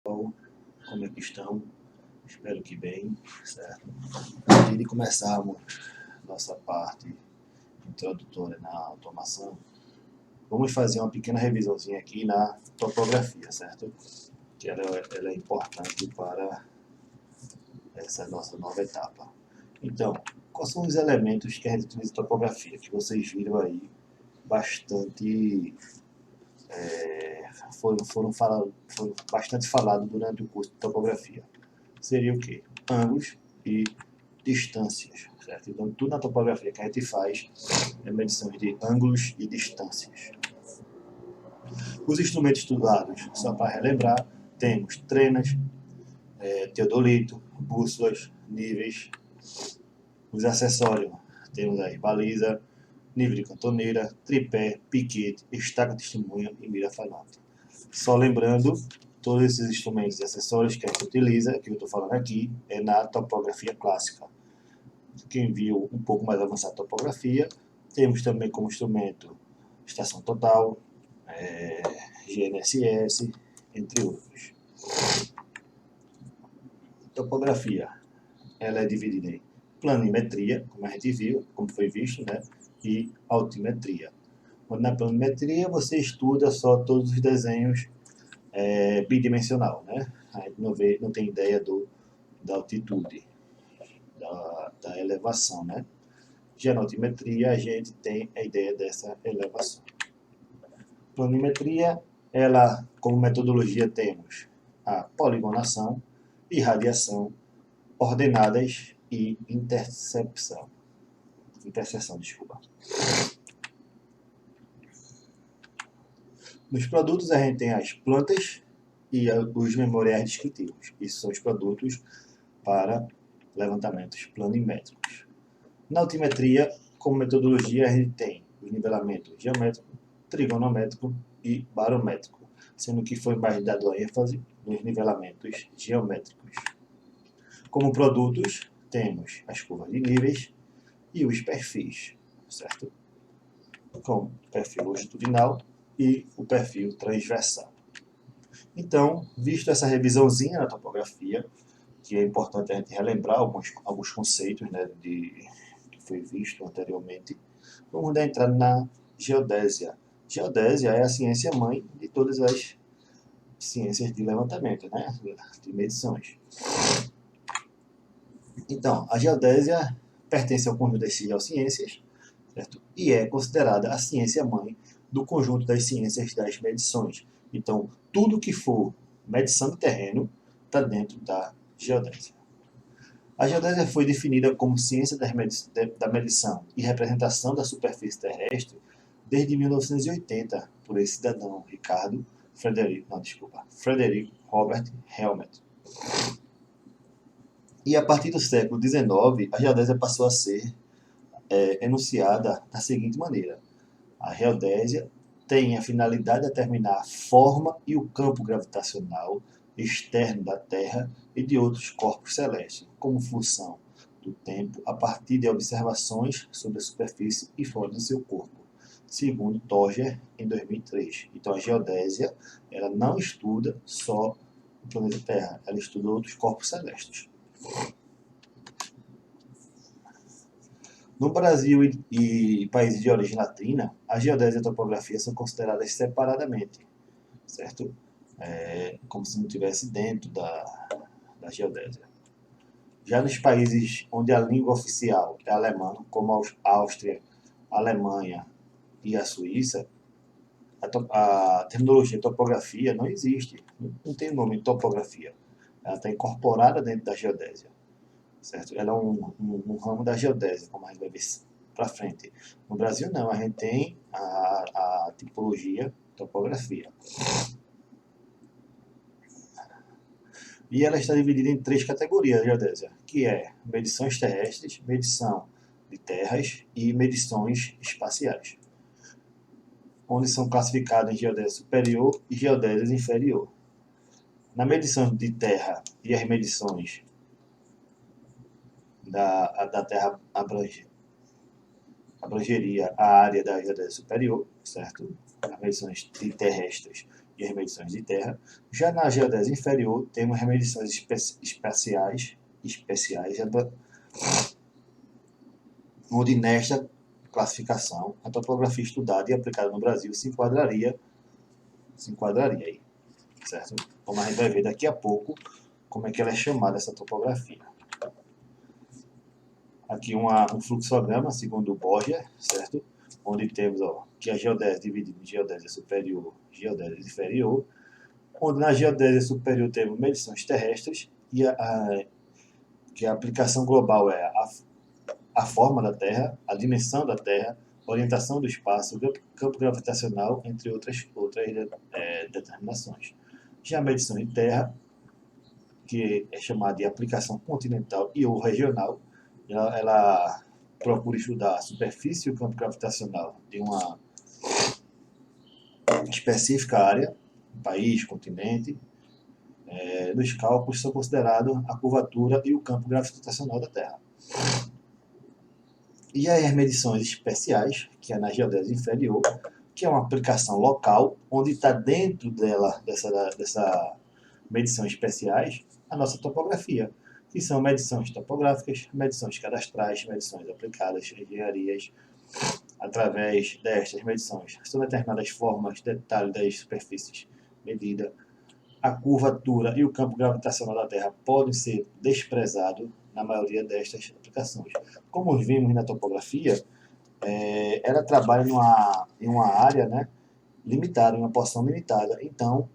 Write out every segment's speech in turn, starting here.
Como é que estão? Espero que bem, certo? Antes de começarmos nossa parte introdutória na automação, vamos fazer uma pequena revisãozinha aqui na topografia, certo? Que ela é importante para essa nossa nova etapa. Então, quais são os elementos que a gente utiliza em topografia? Que vocês viram aí bastante... foram bastante falados durante o curso de topografia. Seria o quê? Ângulos e distâncias, certo? Então, tudo na topografia que a gente faz é medição de ângulos e distâncias. Os instrumentos estudados, só para relembrar, temos trenas, teodolito, bússolas, níveis. Os acessórios, temos aí baliza, nível de cantoneira, tripé, piquete, estaca testemunha e mira falante. Só lembrando, todos esses instrumentos e acessórios que a gente utiliza, que eu estou falando aqui, é na topografia clássica. Quem viu um pouco mais avançada a topografia, temos também como instrumento estação total, GNSS, entre outros. Topografia, ela é dividida em planimetria, como a gente viu, como foi visto, né? E altimetria. Na planimetria você estuda só todos os desenhos bidimensional, né? A gente não tem ideia da altitude, da elevação, né? Já na altimetria a gente tem a ideia dessa elevação. Planimetria, ela como metodologia temos a poligonação, irradiação, ordenadas e interseção. Nos produtos a gente tem as plantas e os memoriais descritivos. Isso são os produtos para levantamentos planimétricos. Na altimetria, como metodologia, a gente tem o nivelamento geométrico, trigonométrico e barométrico, sendo que foi mais dado a ênfase nos nivelamentos geométricos. Como produtos, temos as curvas de níveis e os perfis, certo? Com o perfil longitudinal e o perfil transversal. Então, visto essa revisãozinha na topografia, que é importante a gente relembrar alguns conceitos, né, que foi visto anteriormente, vamos dar entrada na geodésia. Geodésia é a ciência mãe de todas as ciências de levantamento, né, de medições. Então, a geodésia pertence ao conjunto das geociências, certo? E é considerada a ciência mãe do conjunto das ciências das medições. Então, tudo que for medição de terreno está dentro da geodésia. A geodésia foi definida como ciência da medição e representação da superfície terrestre desde 1980 por esse cidadão Frederick Robert Helmert. E a partir do século XIX, a geodésia passou a ser enunciada da seguinte maneira: a geodésia tem a finalidade de determinar a forma e o campo gravitacional externo da Terra e de outros corpos celestes, como função do tempo, a partir de observações sobre a superfície e fora do seu corpo, segundo Torger, em 2003. Então, a geodésia ela não estuda só o planeta Terra, ela estuda outros corpos celestes. No Brasil e países de origem latina, a geodésia e a topografia são consideradas separadamente, certo? Como se não estivesse dentro da geodésia. Já nos países onde a língua oficial é alemã, como a Áustria, a Alemanha e a Suíça, a terminologia topografia não existe, não tem o nome topografia. Ela está incorporada dentro da geodésia. Certo? Ela é um ramo da geodésia, como a gente vai ver para frente. No Brasil, não. A gente tem a tipologia, topografia. E ela está dividida em 3 categorias, a geodésia, que é medições terrestres, medição de terras e medições espaciais, onde são classificadas em geodésia superior e geodésia inferior. Na medição de terra e as medições da Terra abrangeria a área da geodésia superior, certo? As medições terrestres e as medições de terra. Já na geodésia inferior, temos as medições especiais, onde nesta classificação a topografia estudada e aplicada no Brasil se enquadraria aí, certo? Como a gente vai ver daqui a pouco como é que ela é chamada, essa topografia. Aqui um fluxograma, segundo o Borger, certo? Onde temos que a geodésia dividida em geodésia superior e geodésia inferior, onde na geodésia superior temos medições terrestres, e que a aplicação global é a forma da Terra, a dimensão da Terra, orientação do espaço, campo gravitacional, entre outras determinações. Já a medição de terra, que é chamada de aplicação continental e ou regional, ela procura estudar a superfície e o campo gravitacional de uma específica área, país, continente. Nos cálculos são considerados a curvatura e o campo gravitacional da Terra. E aí as medições especiais, que é na geodésia inferior, que é uma aplicação local, onde está dentro dessa medição especiais, a nossa topografia, que são medições topográficas, medições cadastrais, medições aplicadas, engenharias. Através destas medições, são determinadas formas, detalhes das superfícies medida. A curvatura e o campo gravitacional da Terra podem ser desprezados na maioria destas aplicações. Como vimos na topografia, ela trabalha em uma área, né, limitada, em uma porção limitada. Então,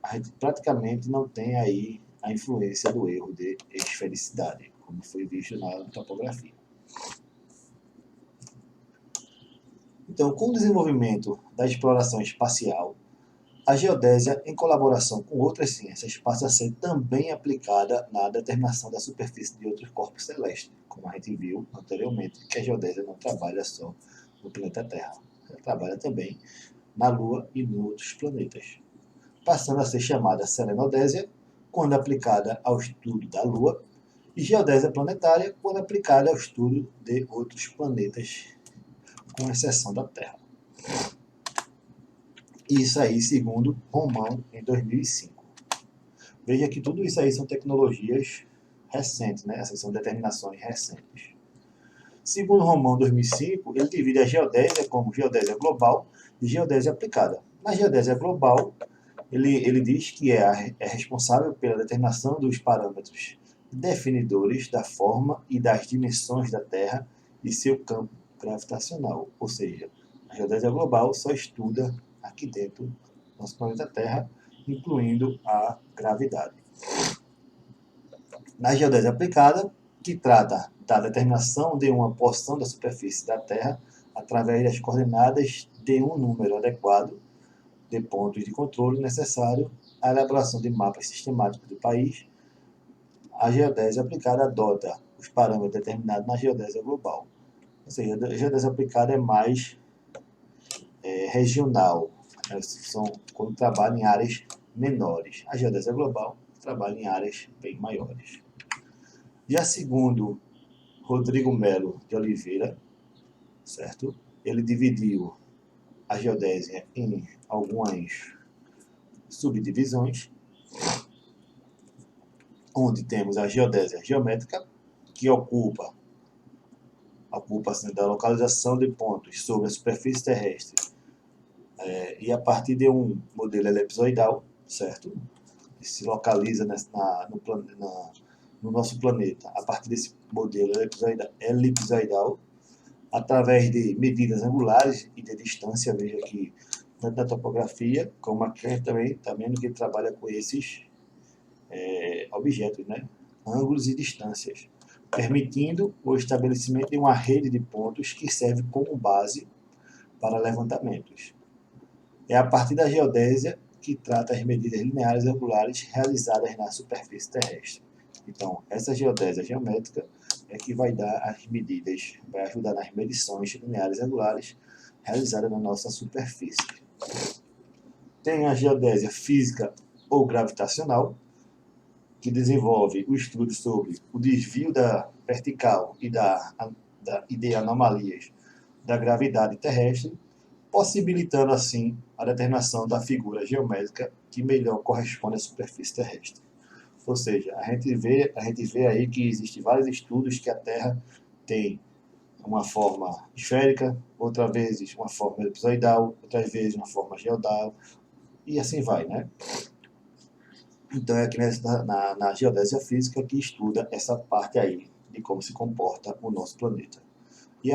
a gente praticamente não tem aí a influência do erro de esfericidade, como foi visto na topografia. Então, com o desenvolvimento da exploração espacial, a geodésia, em colaboração com outras ciências, passa a ser também aplicada na determinação da superfície de outros corpos celestes, como a gente viu anteriormente, que a geodésia não trabalha só no planeta Terra, ela trabalha também na Lua e em outros planetas, passando a ser chamada selenodésia, quando aplicada ao estudo da Lua, e geodésia planetária, quando aplicada ao estudo de outros planetas, com exceção da Terra. Isso aí, segundo Romão, em 2005. Veja que tudo isso aí são tecnologias recentes, né? Essas são determinações recentes. Segundo Romão, 2005, ele divide a geodésia como geodésia global e geodésia aplicada. Na geodésia global, ele diz que é responsável pela determinação dos parâmetros definidores da forma e das dimensões da Terra e seu campo gravitacional. Ou seja, a geodésia global só estuda aqui dentro do nosso planeta Terra, incluindo a gravidade. Na geodésia aplicada, que trata da determinação de uma porção da superfície da Terra através das coordenadas de um número adequado de pontos de controle necessário à elaboração de mapas sistemáticos do país, a geodésia aplicada adota os parâmetros determinados na geodésia global. Ou seja, a geodésia aplicada é mais regional, quando trabalha em áreas menores. A geodésia global trabalha em áreas bem maiores. Já segundo Rodrigo Melo de Oliveira, certo? Ele dividiu a geodésia em algumas subdivisões, onde temos a geodésia geométrica, que ocupa-se da localização de pontos sobre a superfície terrestre e a partir de um modelo elipsoidal, certo? Se localiza no nosso planeta a partir desse modelo elipsoidal, através de medidas angulares e de distância, veja aqui, tanto na topografia como aqui também no que trabalha com esses objetos, né? Ângulos e distâncias, permitindo o estabelecimento de uma rede de pontos que serve como base para levantamentos. É a partir da geodésia que trata as medidas lineares e angulares realizadas na superfície terrestre. Então, essa geodésia geométrica é que vai dar as medidas, vai ajudar nas medições lineares e angulares realizadas na nossa superfície. Tem a geodésia física ou gravitacional, que desenvolve o estudo sobre o desvio da vertical e de anomalias da gravidade terrestre, possibilitando assim a determinação da figura geométrica que melhor corresponde à superfície terrestre. Ou seja, a gente vê aí que existem vários estudos que a Terra tem uma forma esférica, outras vezes uma forma elipsoidal, outras vezes uma forma geodal, e assim vai, né? Então é aqui na geodésia física que estuda essa parte aí de como se comporta o nosso planeta. E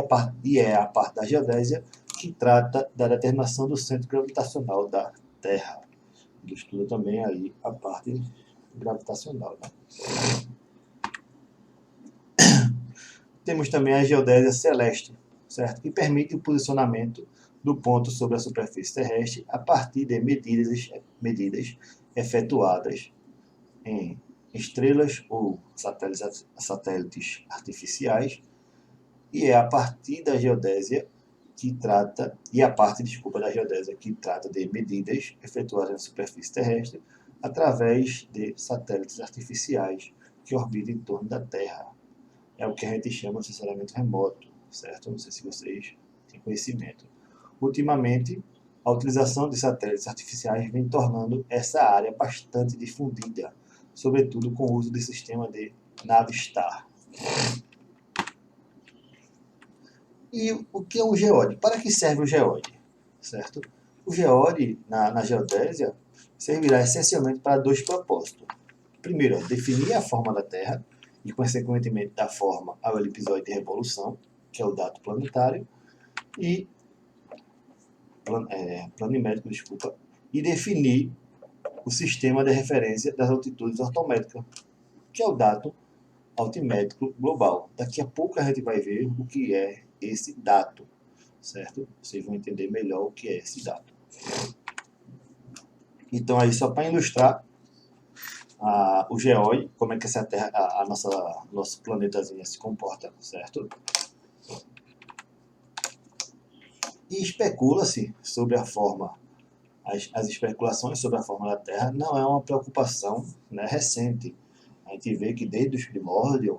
é a parte da geodésia que trata da determinação do centro gravitacional da Terra. Ele estuda também aí a parte gravitacional, né? Temos também a geodésia celeste, certo? Que permite o posicionamento do ponto sobre a superfície terrestre a partir de medidas efetuadas em estrelas ou satélites artificiais, e é a parte da geodésia que trata de medidas efetuadas na superfície terrestre através de satélites artificiais que orbitam em torno da Terra. É o que a gente chama de sensoriamento remoto, certo? Não sei se vocês têm conhecimento. Ultimamente, a utilização de satélites artificiais vem tornando essa área bastante difundida, sobretudo com o uso do sistema de Navistar. E o que é um geode? Para que serve o geode? Certo? O geode, na geodésia, servirá essencialmente para dois propósitos. Primeiro, definir a forma da Terra e, consequentemente, da forma ao elipsoide de revolução, que é o dato planetário, e planimétrico, e definir o sistema de referência das altitudes ortométricas, que é o dato altimétrico global. Daqui a pouco a gente vai ver o que é esse dato, certo? Vocês vão entender melhor o que é esse dato. Então, aí, só para ilustrar o geode, como é que essa Terra, nosso planetazinho se comporta, certo? E especula-se sobre a forma, as especulações sobre a forma da Terra não é uma preocupação, né, recente. A gente vê que desde os primórdios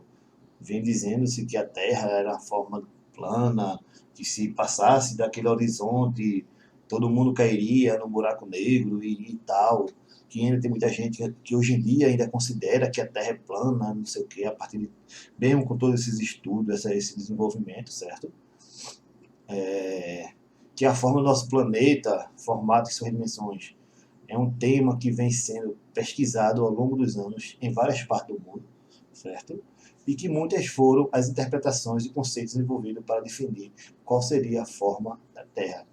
vem dizendo-se que a Terra era a forma plana, que se passasse daquele horizonte, todo mundo cairia no buraco negro e tal, que ainda tem muita gente que hoje em dia ainda considera que a Terra é plana, não sei o que, a partir de, mesmo com todos esses estudos, esse desenvolvimento, certo? Que a forma do nosso planeta, formato e suas dimensões, é um tema que vem sendo pesquisado ao longo dos anos em várias partes do mundo, certo? E que muitas foram as interpretações e conceitos envolvidos para definir qual seria a forma da Terra.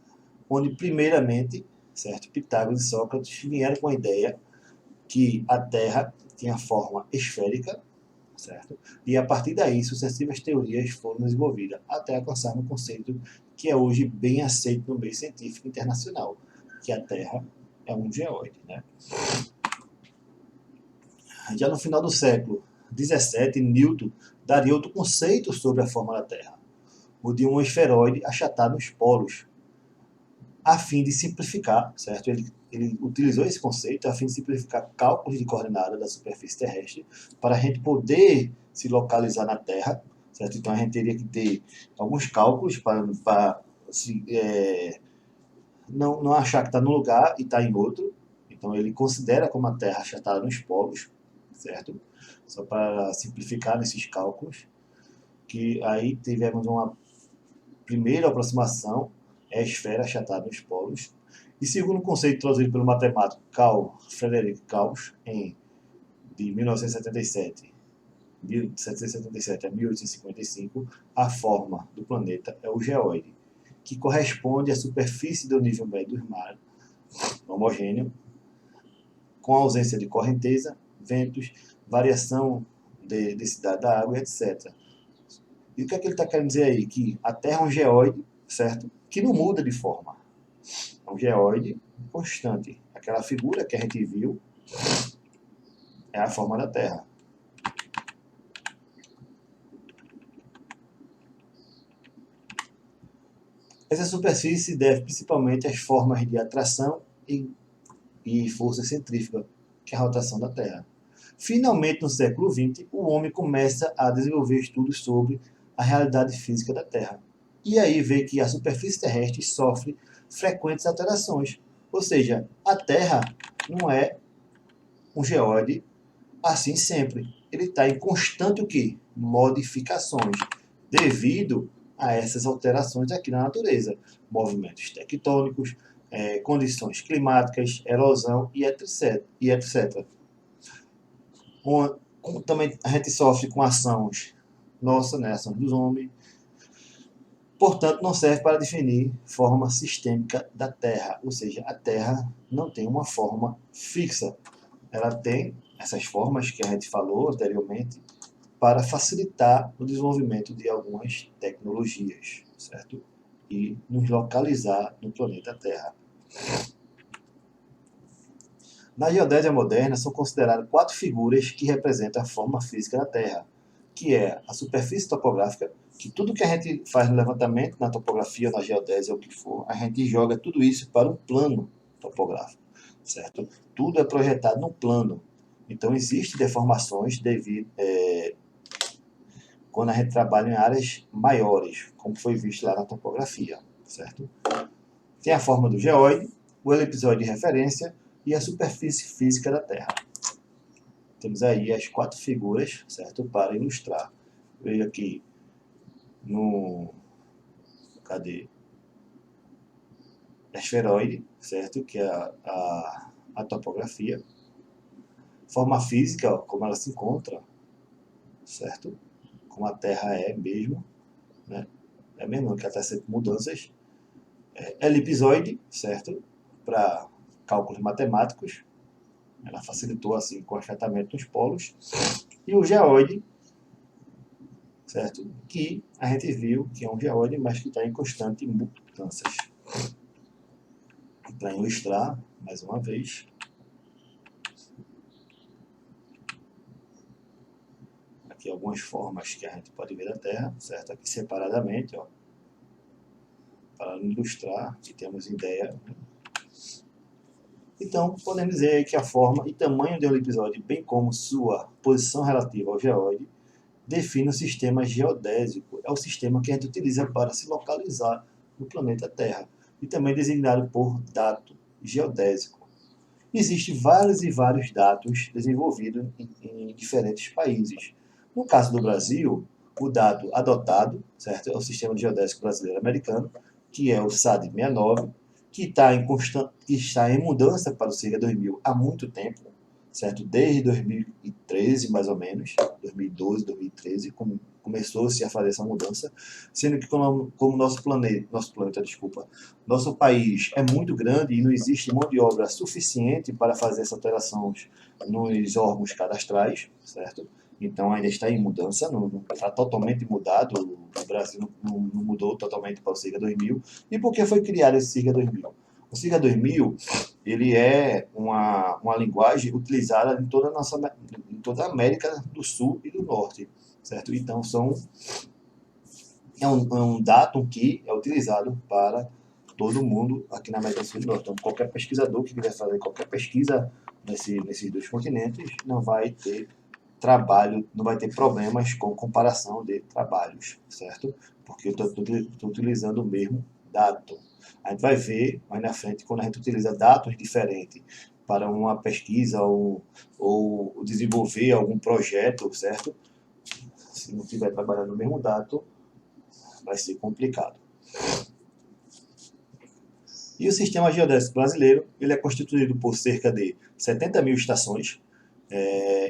Onde, primeiramente, certo, Pitágoras e Sócrates vieram com a ideia que a Terra tinha forma esférica, certo? E a partir daí, sucessivas teorias foram desenvolvidas até alcançar um conceito que é hoje bem aceito no meio científico internacional, que a Terra é um geóide, né? Já no final do século XVII, Newton daria outro conceito sobre a forma da Terra, o de um esferoide achatado nos polos, a fim de simplificar, certo? Ele utilizou esse conceito a fim de simplificar cálculos de coordenadas da superfície terrestre para a gente poder se localizar na Terra, certo? Então a gente teria que ter alguns cálculos para não achar que está num lugar e está em outro. Então ele considera como a Terra achatada nos polos, certo? Só para simplificar nesses cálculos, que aí tivemos uma primeira aproximação, é a esfera achatada nos polos. E segundo o conceito trazido pelo matemático Carl Friedrich Gauss, de 1777 a 1855, a forma do planeta é o geóide, que corresponde à superfície do nível médio do mar, homogêneo, com ausência de correnteza, ventos, variação de densidade da água, etc. E o que é que ele está querendo dizer aí? Que a Terra é um geóide, certo? Que não muda de forma. É um geóide constante. Aquela figura que a gente viu é a forma da Terra. Essa superfície se deve principalmente às formas de atração e força centrífuga, que é a rotação da Terra. Finalmente, no século XX, o homem começa a desenvolver estudos sobre a realidade física da Terra. E aí vê que a superfície terrestre sofre frequentes alterações. Ou seja, a Terra não é um geóide assim sempre. Ele está em constante o quê? Modificações, devido a essas alterações aqui na natureza. Movimentos tectônicos, condições climáticas, erosão e etc. Também a gente sofre com ações nossas, né, ações dos homens. Portanto, não serve para definir forma sistêmica da Terra. Ou seja, a Terra não tem uma forma fixa. Ela tem essas formas que a gente falou anteriormente para facilitar o desenvolvimento de algumas tecnologias, certo? E nos localizar no planeta Terra. Na geodésia moderna, são consideradas 4 figuras que representam a forma física da Terra, que é a superfície topográfica, que tudo que a gente faz no levantamento, na topografia, na geodésia, ou o que for, a gente joga tudo isso para um plano topográfico, certo? Tudo é projetado no plano. Então, existem deformações devido, quando a gente trabalha em áreas maiores, como foi visto lá na topografia, certo? Tem a forma do geóide, o elipsoide de referência e a superfície física da Terra. Temos aí as 4 figuras, certo? Para ilustrar. Veio aqui no... Cadê? Esferoide, certo? Que é a topografia. Forma física, como ela se encontra, certo? Como a Terra é mesmo, né? É mesmo que ela está sempre mudanças. Elipsoide, certo? Para cálculos matemáticos. Ela facilitou assim com o achatamento dos polos. E o geóide, certo? Que a gente viu que é um geóide, mas que está em constante mudanças. Para ilustrar, mais uma vez, aqui algumas formas que a gente pode ver da Terra, certo? Aqui separadamente, ó, para ilustrar e termos ideia. Então, podemos dizer que a forma e tamanho de um elipsoide, bem como sua posição relativa ao geóide, define o sistema geodésico. É o sistema que a gente utiliza para se localizar no planeta Terra, e também designado por dato geodésico. Existem vários e vários dados desenvolvidos em diferentes países. No caso do Brasil, o dado adotado, certo, é o Sistema Geodésico Brasileiro Americano, que é o SAD-69, que está em mudança para o CIGA 2000 há muito tempo, certo? Desde 2013, mais ou menos, 2012, 2013, começou-se a fazer essa mudança, sendo que como nosso país é muito grande e não existe mão de obra suficiente para fazer essas alterações nos órgãos cadastrais, certo? Então ainda está em mudança, não está totalmente mudado, o Brasil não mudou totalmente para o CIGA 2000. E por que foi criado esse CIGA 2000? O CIGA 2000 ele é uma linguagem utilizada em toda a América do Sul e do Norte, certo? Então é um datum que é utilizado para todo mundo aqui na América do Sul e do Norte. Então, qualquer pesquisador que quiser fazer qualquer pesquisa nesses 2 continentes não vai ter trabalho, não vai ter problemas com comparação de trabalhos, certo? Porque eu estou utilizando o mesmo datum. A gente vai ver mais na frente, quando a gente utiliza dados diferentes para uma pesquisa ou desenvolver algum projeto, certo? Se não estiver trabalhando no mesmo datum, vai ser complicado. E o Sistema Geodésico Brasileiro ele é constituído por cerca de 70 mil estações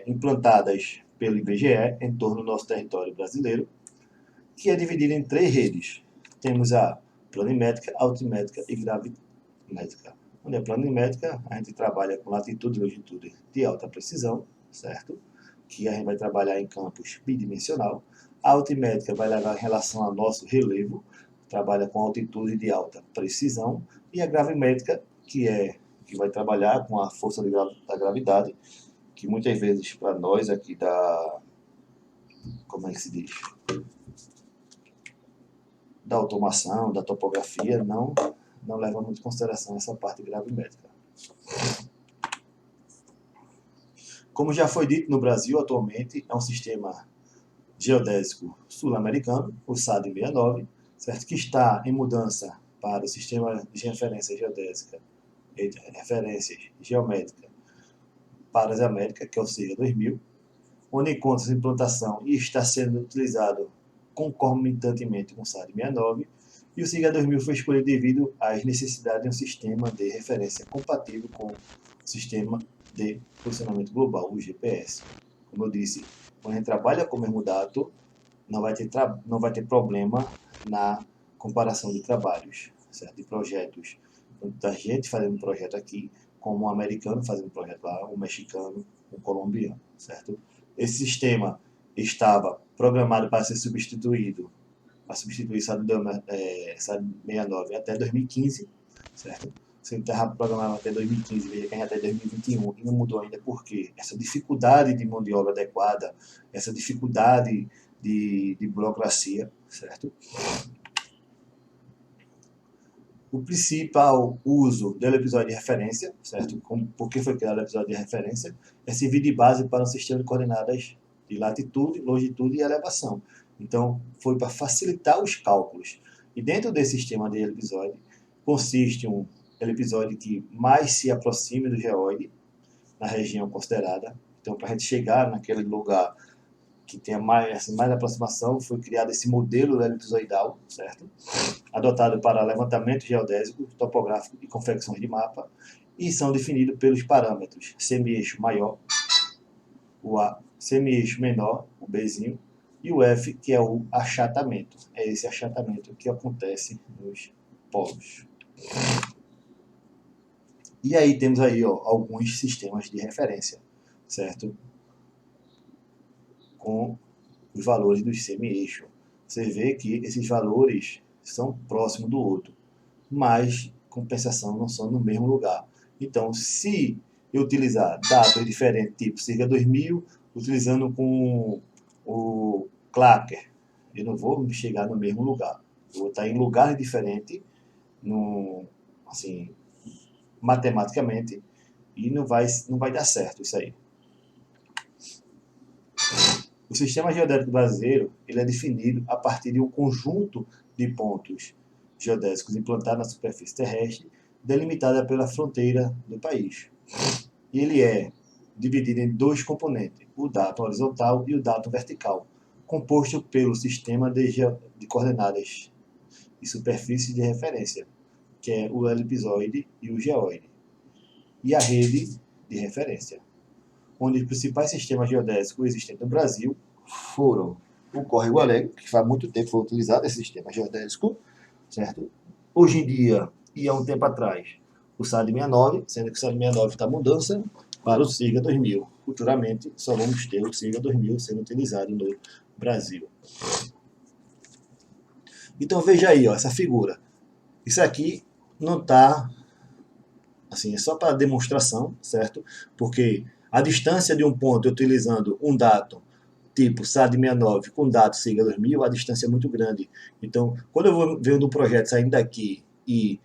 implantadas pelo IBGE em torno do nosso território brasileiro, que é dividido em 3 redes. Temos a planimétrica, altimétrica e gravimétrica. Onde é planimétrica, a gente trabalha com latitude e longitude de alta precisão, certo? Que a gente vai trabalhar em campos bidimensional. A altimétrica vai levar em relação ao nosso relevo, trabalha com altitude de alta precisão. E a gravimétrica, que vai trabalhar com a força da gravidade, que muitas vezes para nós aqui como é que se diz? Da automação, da topografia, não leva muito em consideração essa parte gravimétrica. Como já foi dito, no Brasil atualmente é um sistema geodésico sul-americano, o SAD-69, certo? Que está em mudança para o sistema de referência geodésica e de referências geométricas para as Américas, que é o SIGA 2000, onde encontra-se implantação e está sendo utilizado concomitantemente com o SAD 69, e o SIGA 2000 foi escolhido devido às necessidades de um sistema de referência compatível com o sistema de posicionamento global, o GPS. Como eu disse, quando a gente trabalha com o mesmo dado, não vai ter problema na comparação de trabalhos, certo? De projetos. Tanto da gente fazendo um projeto aqui, como um americano fazendo um projeto lá, um mexicano, um colombiano, certo? Esse sistema estava programado para ser substituído, para substituir SAD 69 até 2015, certo? Se ele estava programado até 2015, veja que até 2021 e não mudou ainda, porque essa dificuldade de mão de obra adequada, essa dificuldade de burocracia, certo? O principal uso do episódio de referência, certo? Por que foi criado o episódio de referência? É servir de base para um sistema de coordenadas de latitude, longitude e elevação. Então, foi para facilitar os cálculos. E dentro desse sistema de episódio, consiste um episódio que mais se aproxime do geóide, na região considerada. Então, para a gente chegar naquele lugar que tenha mais aproximação, foi criado esse modelo elipsoidal, certo? Adotado para levantamento geodésico, topográfico e confecções de mapa, e são definidos pelos parâmetros semi-eixo maior, o A, semi-eixo menor, o Bzinho, e o F, que é o achatamento. É esse achatamento que acontece nos polos. E aí temos aí, ó, alguns sistemas de referência, certo? Com os valores dos semi-eixo. Você vê que esses valores são próximos do outro, mas, compensação, não são no mesmo lugar. Então, se eu utilizar dados diferentes, tipo SIGA 2000, utilizando com o Clacker, eu não vou chegar no mesmo lugar. Eu vou estar em lugares diferentes, assim, matematicamente, e não vai dar certo isso aí. O sistema geodésico brasileiro ele é definido a partir de um conjunto de pontos geodésicos implantados na superfície terrestre, delimitada pela fronteira do país. E ele é dividido em dois componentes, o datum horizontal e o datum vertical, composto pelo sistema de coordenadas e superfície de referência, que é o elipsoide e o geóide, e a rede de referência, onde os principais sistemas geodésicos existentes no Brasil foram o Córrego Alegre, que faz muito tempo foi utilizado esse sistema geodésico, certo? Hoje em dia, e há um tempo atrás, o SAD 69, sendo que o SAD 69 está mudança para o SIGA 2000. Futuramente, só vamos ter o SIGA 2000 sendo utilizado no Brasil. Então, veja aí, ó, essa figura. Isso aqui não está... Assim, é só para demonstração, certo? Porque a distância de um ponto utilizando um datum tipo SAD 69 com datum SIGA 2000, a distância é muito grande. Então, quando eu vou ver um projeto saindo daqui e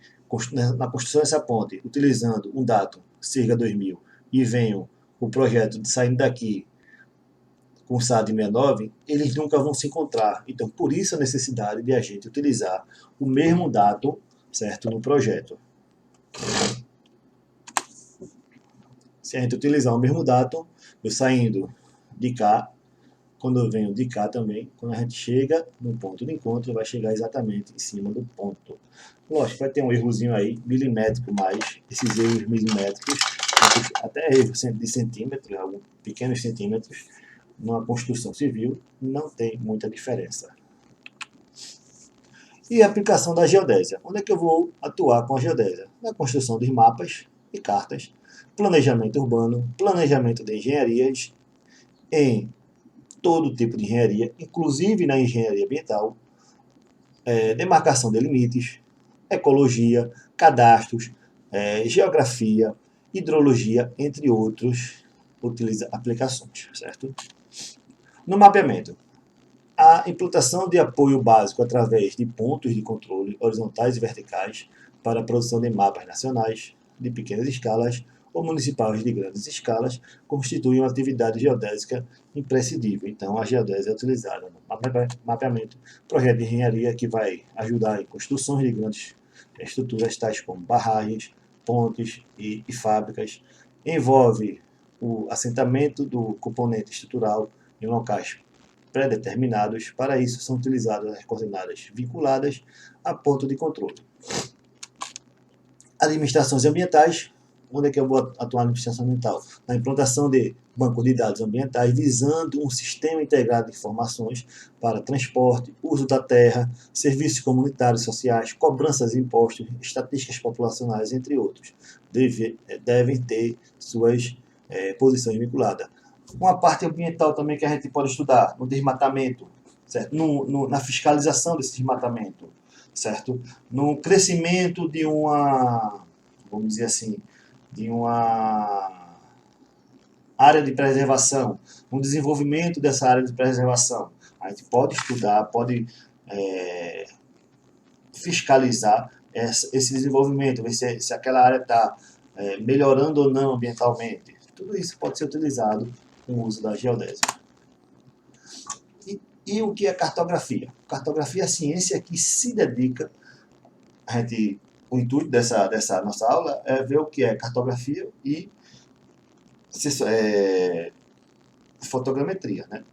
na construção dessa ponte, utilizando um datum SIGA 2000 e venho o projeto saindo daqui com SAD 69, eles nunca vão se encontrar. Então, por isso a necessidade de a gente utilizar o mesmo datum, certo, no projeto. Se a gente utilizar o mesmo datum, eu saindo de cá, quando eu venho de cá também, quando a gente chega no ponto de encontro, vai chegar exatamente em cima do ponto. Lógico, vai ter um errozinho aí, milimétrico mais, esses erros milimétricos, até erros de centímetros, alguns pequenos centímetros, numa construção civil, não tem muita diferença. E a aplicação da geodésia. Onde é que eu vou atuar com a geodésia? Na construção de mapas e cartas, planejamento urbano, planejamento de engenharias, em todo tipo de engenharia, inclusive na engenharia ambiental, demarcação de limites, ecologia, cadastros, geografia, hidrologia, entre outros aplicações, certo? No mapeamento, a implantação de apoio básico através de pontos de controle horizontais e verticais para a produção de mapas nacionais, de pequenas escalas ou municipais de grandes escalas constitui uma atividade geodésica imprescindível. Então, a geodésia é utilizada no mapeamento, projeto de engenharia que vai ajudar em construções de grandes estruturas tais como barragens, pontes e fábricas. Envolve o assentamento do componente estrutural em locais pré-determinados. Para isso, são utilizadas as coordenadas vinculadas a ponto de controle. Administrações ambientais. Onde é que eu vou atuar na administração ambiental? Na implantação de banco de dados ambientais, visando um sistema integrado de informações para transporte, uso da terra, serviços comunitários e sociais, cobranças de impostos, estatísticas populacionais, entre outros. Devem ter suas posições vinculadas. Uma parte ambiental também que a gente pode estudar, no desmatamento, certo? Na fiscalização desse desmatamento, certo? No crescimento de uma, vamos dizer assim, de uma área de preservação, um desenvolvimento dessa área de preservação. A gente pode estudar, pode fiscalizar esse desenvolvimento, ver se aquela área está melhorando ou não ambientalmente. Tudo isso pode ser utilizado com o uso da geodésia. E o que é cartografia? Cartografia é a ciência que se dedica, o intuito dessa nossa aula é ver o que é cartografia e fotogrametria, né?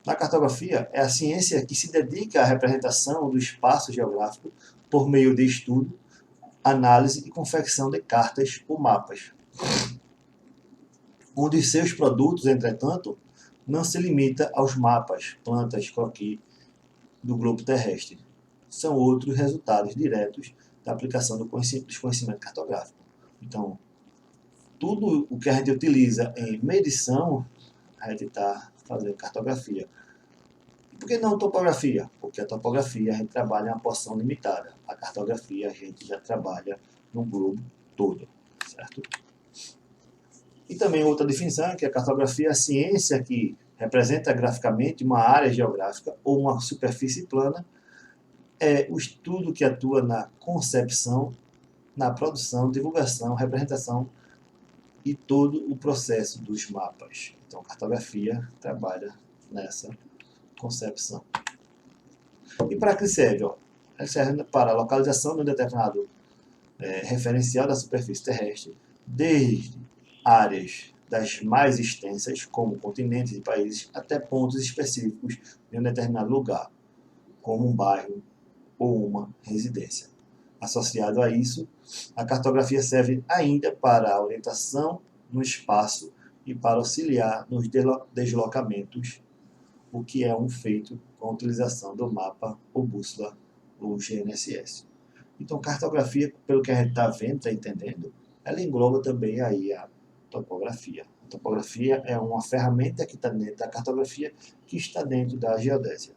Na cartografia é a ciência que se dedica à representação do espaço geográfico por meio de estudo, análise e confecção de cartas ou mapas. Um de seus produtos, entretanto, não se limita aos mapas, plantas, croquis do globo terrestre. São outros resultados diretos da aplicação dos conhecimentos cartográficos. Então, tudo o que a gente utiliza em medição, a gente está fazendo cartografia. Por que não topografia? Porque a topografia a gente trabalha em uma porção limitada. A cartografia a gente já trabalha no globo todo, certo? E também outra definição é que a cartografia é a ciência que representa graficamente uma área geográfica ou uma superfície plana, é o estudo que atua na concepção, na produção, divulgação, representação e todo o processo dos mapas. Então, a cartografia trabalha nessa concepção. E para que serve? Ela serve para a localização de um determinado referencial da superfície terrestre, desde áreas das mais extensas, como continentes e países, até pontos específicos em um determinado lugar, como um bairro ou uma residência. Associado a isso, a cartografia serve ainda para a orientação no espaço e para auxiliar nos deslocamentos, o que é um feito com a utilização do mapa ou bússola ou GNSS. Então, cartografia, pelo que a gente está vendo, está entendendo, ela engloba também aí a topografia. A topografia é uma ferramenta que está dentro da cartografia, que está dentro da geodésia.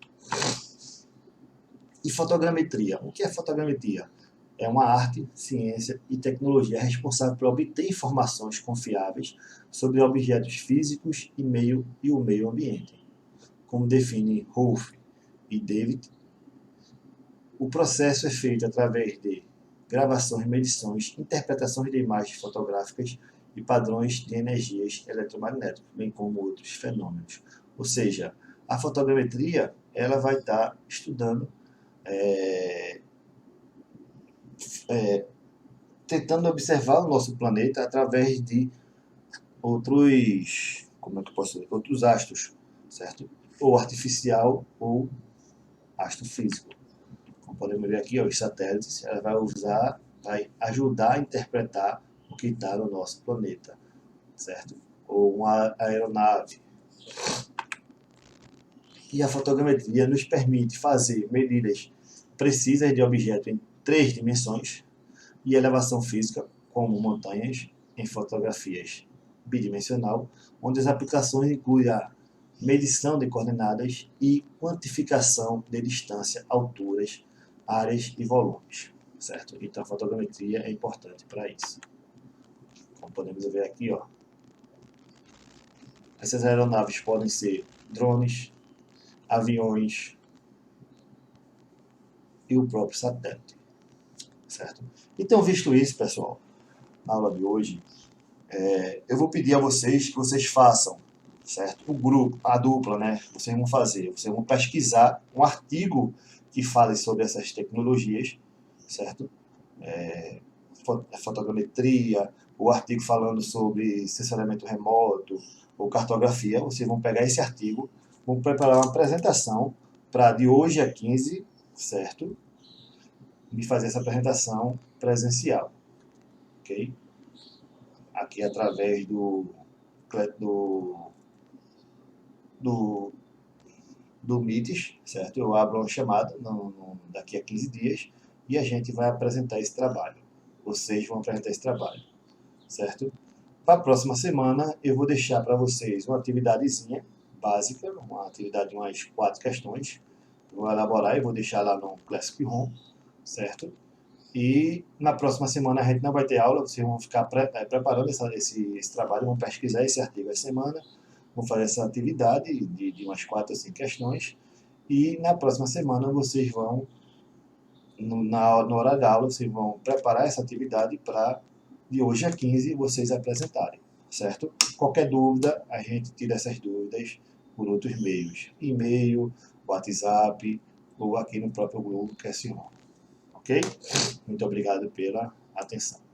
E fotogrametria. O que é fotogrametria? É uma arte, ciência e tecnologia responsável por obter informações confiáveis sobre objetos físicos e o meio ambiente. Como define Rolf e David, o processo é feito através de gravações, medições, interpretações de imagens fotográficas e padrões de energias eletromagnéticas, bem como outros fenômenos. Ou seja, a fotogrametria ela vai estar estudando, tentando observar o nosso planeta através de outros astros, certo? Ou artificial ou astrofísico. Como podemos ver aqui, os satélites, ela vai ajudar a interpretar o que está no nosso planeta, certo? Ou uma aeronave. E a fotogrametria nos permite fazer medidas precisas de objetos em 3 dimensões e elevação física, como montanhas, em fotografias bidimensional, onde as aplicações incluem a medição de coordenadas e quantificação de distância, alturas, áreas e volumes, certo? Então a fotogrametria é importante para isso. Como podemos ver aqui, essas aeronaves podem ser drones, aviões e o próprio satélite, certo? Então, visto isso, pessoal, na aula de hoje, eu vou pedir a vocês que vocês façam, certo? O grupo, a dupla, né? Vocês vão pesquisar um artigo que fale sobre essas tecnologias, certo? fotogrametria, o artigo falando sobre sensoriamento remoto ou cartografia, vocês vão pegar esse artigo, vão preparar uma apresentação para de hoje a 15, certo? Me fazer essa apresentação presencial, ok? Aqui através do, do Meets, certo? Eu abro uma chamada daqui a 15 dias e a gente vai apresentar esse trabalho. Vocês vão apresentar esse trabalho, certo? Para a próxima semana, eu vou deixar para vocês uma atividadezinha básica, uma atividade de umas 4 questões. Vou elaborar e vou deixar lá no Classroom, certo? E na próxima semana a gente não vai ter aula, vocês vão ficar preparando esse trabalho, vão pesquisar esse artigo essa semana, vão fazer essa atividade de umas 4 ou 5 questões, e na próxima semana vocês vão, na hora da aula, vocês vão preparar essa atividade para, de hoje a 15, vocês apresentarem, certo? Qualquer dúvida, a gente tira essas dúvidas por outros meios, e-mail, WhatsApp, ou aqui no próprio Google Classroom, ok? Muito obrigado pela atenção.